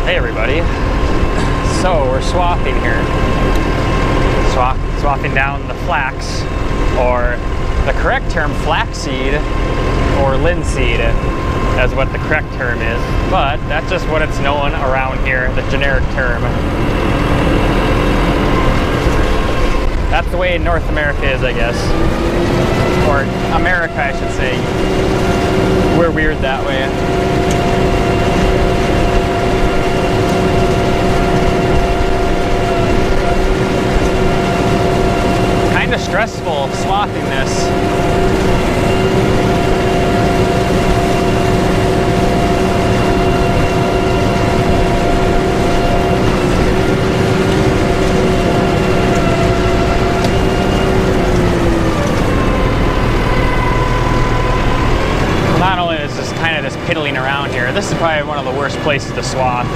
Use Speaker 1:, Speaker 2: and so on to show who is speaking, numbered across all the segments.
Speaker 1: Hey everybody. So we're swathing here. Swathing down the flax, or the correct term flaxseed or linseed is what the correct term is, but that's just what it's known around here, the generic term. That's the way North America is, I guess. Or America, I should say. We're weird that way. Kind of stressful swathing this. Not only is this kind of this piddling around here, this is probably one of the worst places to swath.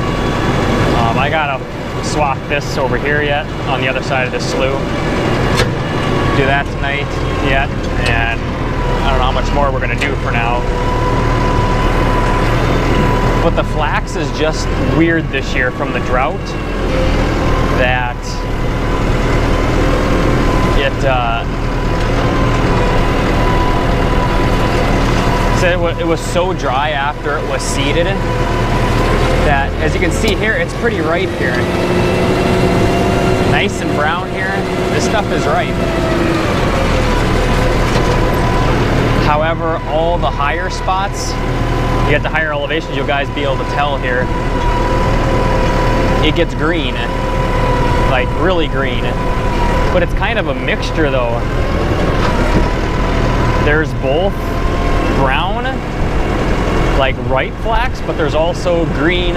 Speaker 1: I gotta swath this over here yet, on the other side of this slough. Do that tonight yet, and I don't know how much more we're gonna do for now. But the flax is just weird this year from the drought, that it was so dry after it was seeded that, as you can see here, it's pretty ripe here. Nice and brown here. This stuff is ripe. However, all the higher spots, you get the higher elevations, you'll guys be able to tell here, it gets green, like really green. But it's kind of a mixture though. There's both brown, like ripe flax, but there's also green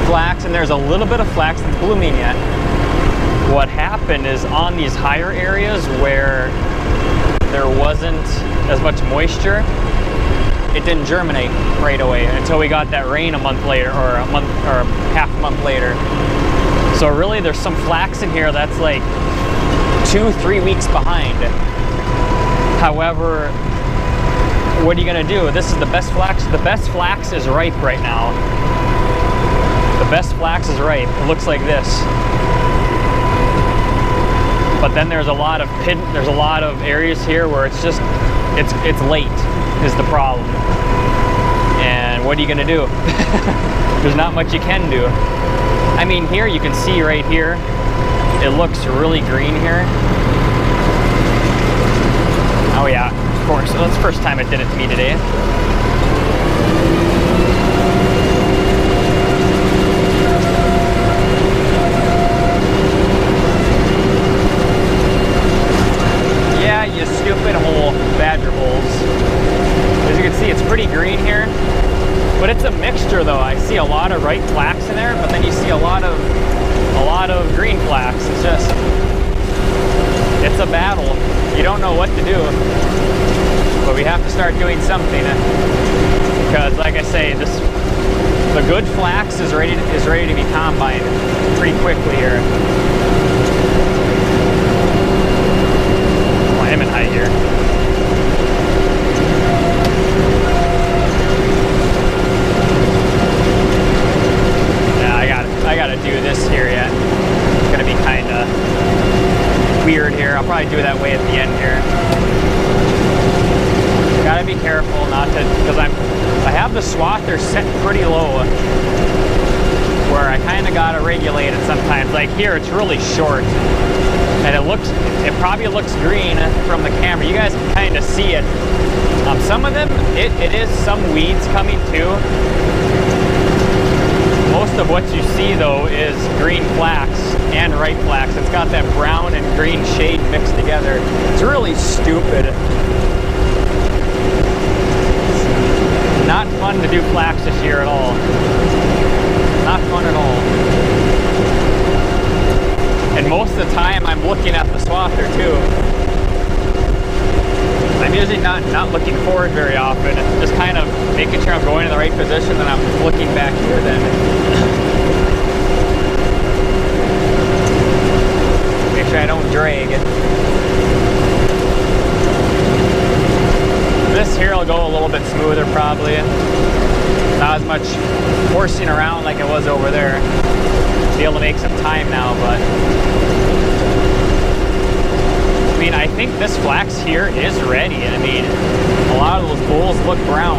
Speaker 1: flax, and there's a little bit of flax that's blooming yet. What happened is, on these higher areas where there wasn't as much moisture, it didn't germinate right away until we got that rain a month later, or a month, or half a month later. So really there's some flax in here that's like 2-3 weeks behind. However, what are you gonna do? This is the best flax. The best flax is ripe right now. The best flax is ripe. It looks like this. But then there's a lot of areas here where it's just it's late is the problem. And what are you gonna do? There's not much you can do. I mean, here you can see right here, it looks really green here. Oh yeah, of course. So that's the first time it did it to me today. Yeah, you stupid hole, badger holes. As you can see, it's pretty green here, but it's a mixture though. I see a lot of ripe flax in there, but then you see a lot of green flax. It's a battle. You don't know what to do, but we have to start doing something, because like I say, the good flax is ready to be combined pretty quickly here. Well, I'm in height here. Yeah, I gotta do this here yet. It's gonna be kind of weird here. I'll probably do that way at the end here. Gotta be careful not to, because I have the swather set pretty low, where I kind of gotta regulate it sometimes. Like here, it's really short, and it probably looks green from the camera. You guys can kind of see it. Some of them, it is some weeds coming too. Most of what you see though is green flax and ripe flax. It's got that brown and green shade mixed together. It's really stupid. It's not fun to do flax this year at all. Not fun at all. And most of the time I'm looking at the swather too. I'm usually not looking forward very often, just kind of making sure I'm going in the right position, and I'm looking back here then. Make sure I don't drag. This here will go a little bit smoother probably. Not as much horsing around like it was over there. Be able to make some time now, but I mean, I think this flax here is ready. I mean, a lot of those bolls look brown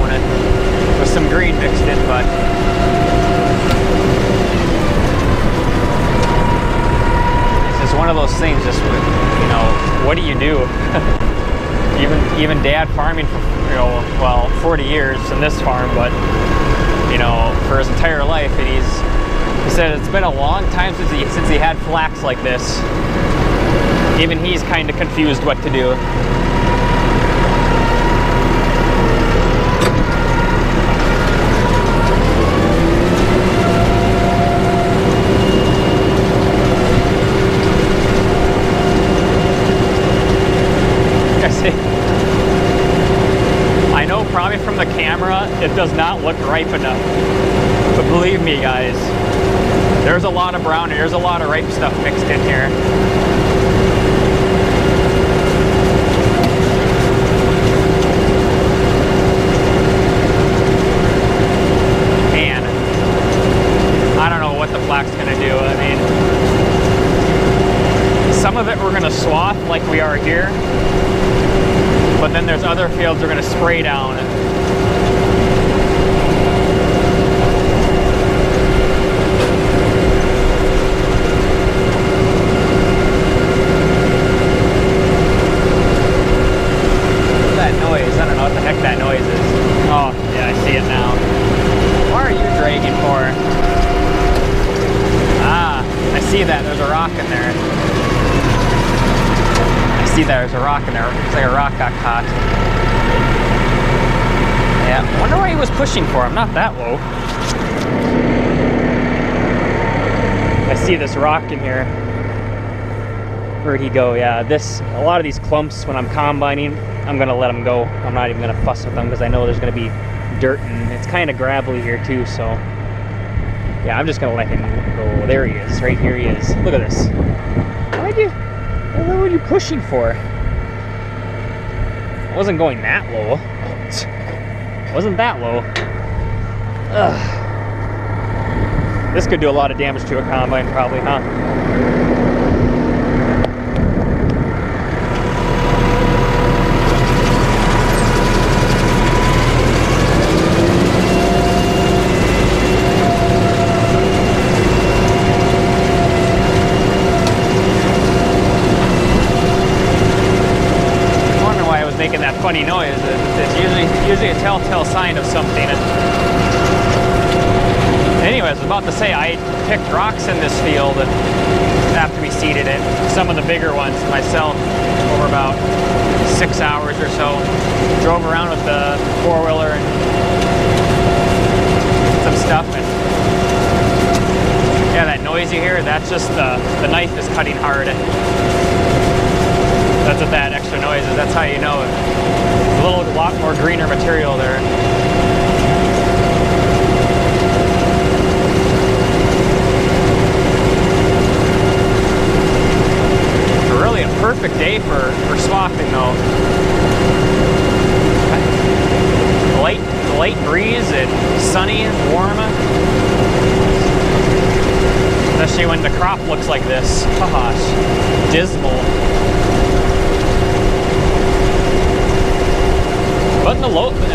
Speaker 1: with some green mixed in, but it's just one of those things. Just, you know, what do you do? even Dad farming for, you know, well, 40 years in this farm, but you know, for his entire life, and he said it's been a long time since he had flax like this. Even he's kind of confused what to do. I know probably from the camera it does not look ripe enough, but believe me guys, there's a lot of brown and there's a lot of ripe stuff mixed in here. And I don't know what the flax is going to do. I mean, some of it we're going to swath like we are here, but then there's other fields we're going to spray down. That noise, I don't know what the heck that noise is. Oh, yeah, I see it now. What are you dragging for? Ah, I see that. There's a rock in there. See there's a rock in there. Looks like a rock got caught. Yeah, I wonder what he was pushing for. I'm not that low. I see this rock in here. Where'd he go? Yeah, a lot of these clumps when I'm combining, I'm gonna let them go. I'm not even gonna fuss with them because I know there's gonna be dirt and it's kind of gravelly here too, so yeah, I'm just gonna let him go. There he is, right here he is. Look at this. What were you pushing for? I wasn't going that low. Wasn't that low. Ugh. This could do a lot of damage to a combine probably, huh? Making that funny noise. It's usually a telltale sign of something. Anyways, I was about to say, I picked rocks in this field after we seeded it. Some of the bigger ones myself over about 6 hours or so. Drove around with the four-wheeler and some stuff. And yeah, that noise you hear, that's just the knife is cutting hard. That's what that extra noise is. That's how you know it. A lot more greener material there. Really a perfect day for swathing though. Light breeze and sunny, warm. Especially when the crop looks like this. Gosh, dismal. But in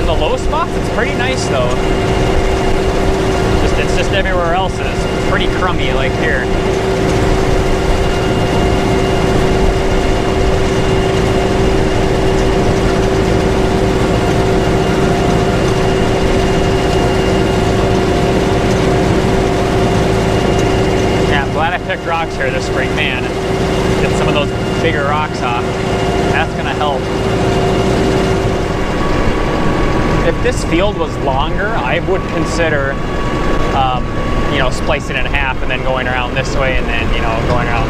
Speaker 1: the low spots, it's pretty nice though. It's just everywhere else is pretty crummy, like here. Yeah, I'm glad I picked rocks here this spring, man. Get some of those bigger rocks off. That's gonna help. If this field was longer, I would consider, you know, splicing it in half and then going around this way and then, you know, going around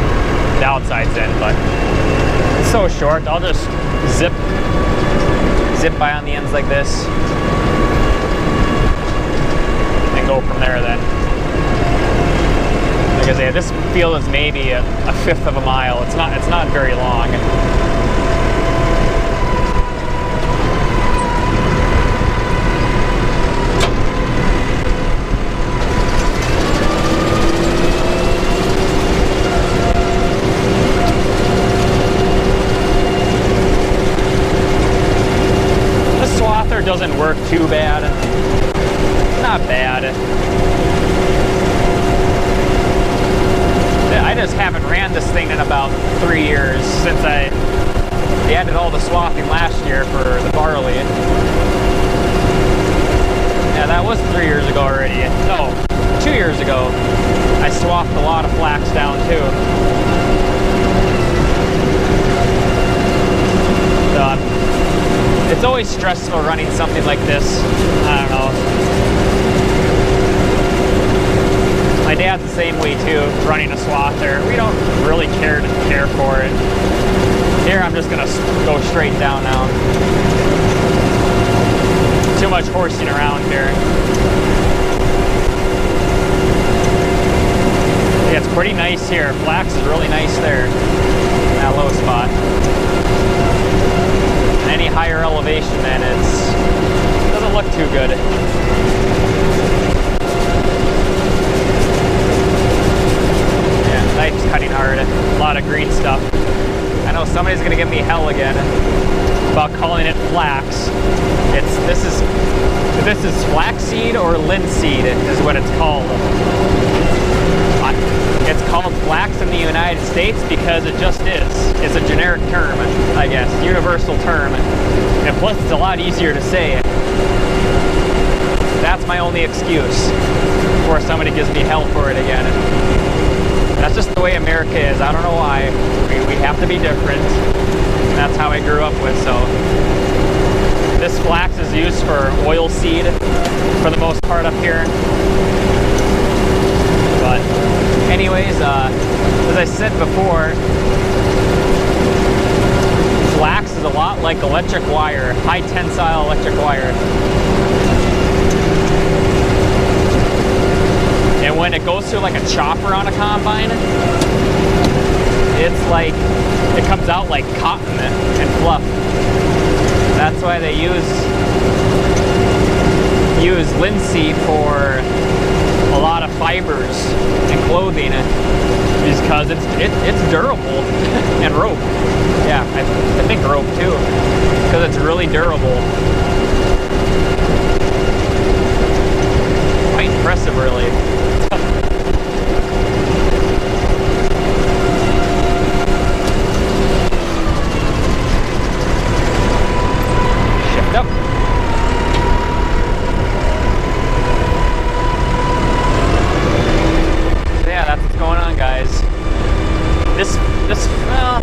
Speaker 1: the outsides in. But it's so short, I'll just zip by on the ends like this and go from there then. Like I say, this field is maybe a fifth of a mile. It's not very long. I just haven't ran this thing in about 3 years since I added all the swathing last year for the barley. Yeah, that was 3 years ago already. No, 2 years ago. I swathed a lot of flax down too. So, it's always stressful running something like this. I don't know. My dad's the same way too, running a swather. We don't really care for it. Here I'm just gonna go straight down now. Too much horsing around here. Yeah, it's pretty nice here. Flax is really nice there, in that low spot. Any higher elevation, then it doesn't look too good. Knife's cutting hard, a lot of green stuff. I know somebody's gonna give me hell again about calling it flax. This is flaxseed or linseed is what it's called. It's called flax in the United States because it just is. It's a generic term, I guess, universal term. And plus it's a lot easier to say. That's my only excuse before somebody gives me hell for it again. That's just the way America is. I don't know why. We have to be different. And that's how I grew up with. So this flax is used for oil seed for the most part up here. But anyways, as I said before, flax is a lot like electric wire, high tensile electric wire. And when it goes through like a chopper on a combine, it's like, it comes out like cotton and fluff. That's why they use linseed for a lot of fibers and clothing, because it's durable. And rope. Yeah, I think rope too, because it's really durable. Quite impressive, really. Shift up. So yeah, that's what's going on, guys. This, well,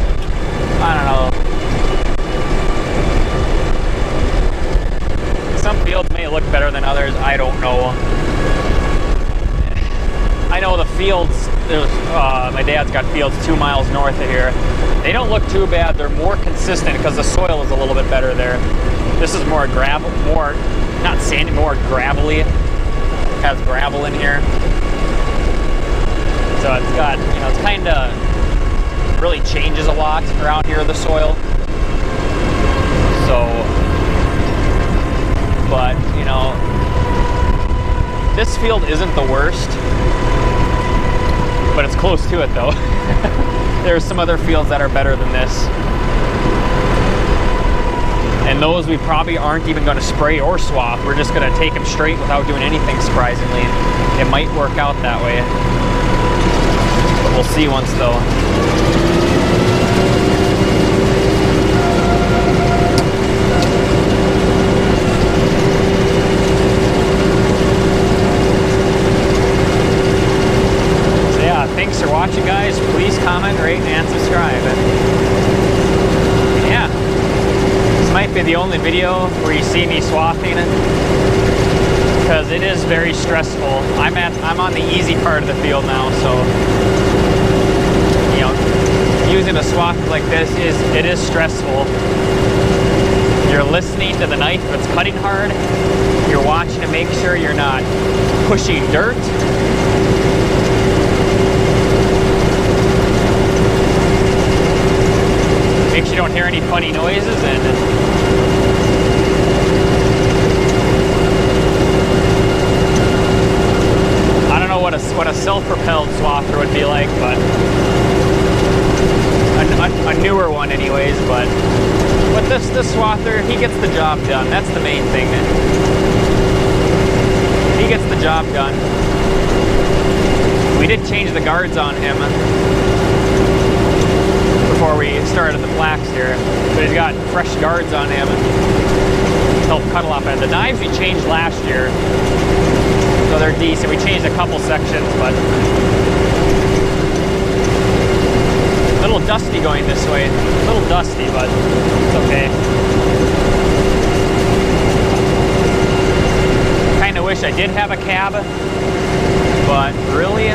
Speaker 1: I don't know. Some fields may look better than others. I don't know. I know the fields, my dad's got fields 2 miles north of here. They don't look too bad. They're more consistent because the soil is a little bit better there. This is more gravel, not sandy, more gravelly. It has gravel in here. So it's got, it's kind of really changes a lot around here, the soil. So, but, this field isn't the worst. But it's close to it though. There's some other fields that are better than this. And those we probably aren't even going to spray or swath. We're just going to take them straight without doing anything, surprisingly. It might work out that way. But we'll see once though. Thanks for watching, guys. Please comment, rate, and subscribe. And yeah, this might be the only video where you see me swathing, because it is very stressful. I'm on the easy part of the field now, so using a swath like this is stressful. You're listening to the knife if it's cutting hard. You're watching to make sure you're not pushing dirt. Make sure you don't hear any funny noises, and I don't know what a self-propelled swather would be like, but a newer one anyways, but this swather, he gets the job done. That's the main thing. He gets the job done. We did change the guards on him before we started the flax here. So he's got fresh guards on him to help cuddle off it. The knives we changed last year, so they're decent. We changed a couple sections, but a little dusty going this way. A little dusty, but it's okay. Kind of wish I did have a cab, but really,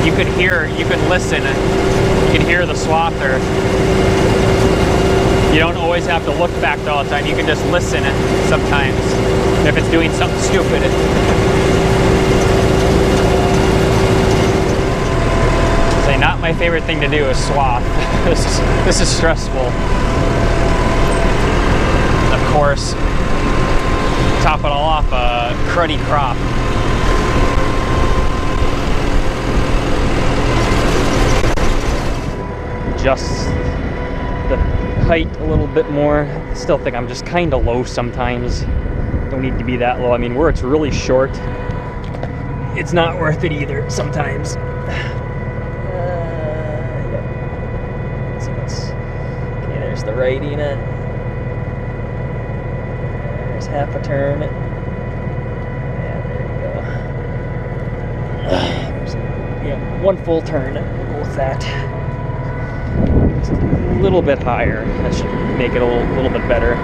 Speaker 1: you could listen, you could hear the swather. You don't always have to look back all the time. You can just listen sometimes if it's doing something stupid. Say, not my favorite thing to do is swath. This is stressful. Of course, top it all off, a cruddy crop. Adjust the height a little bit more. Still think I'm just kind of low sometimes. Don't need to be that low. I mean, where it's really short, it's not worth it either sometimes. Yep. So okay, there's the righting. There's half a turn. And there you go. Yeah, one full turn. We'll go with that. Just a little bit higher. That should make it a little bit better.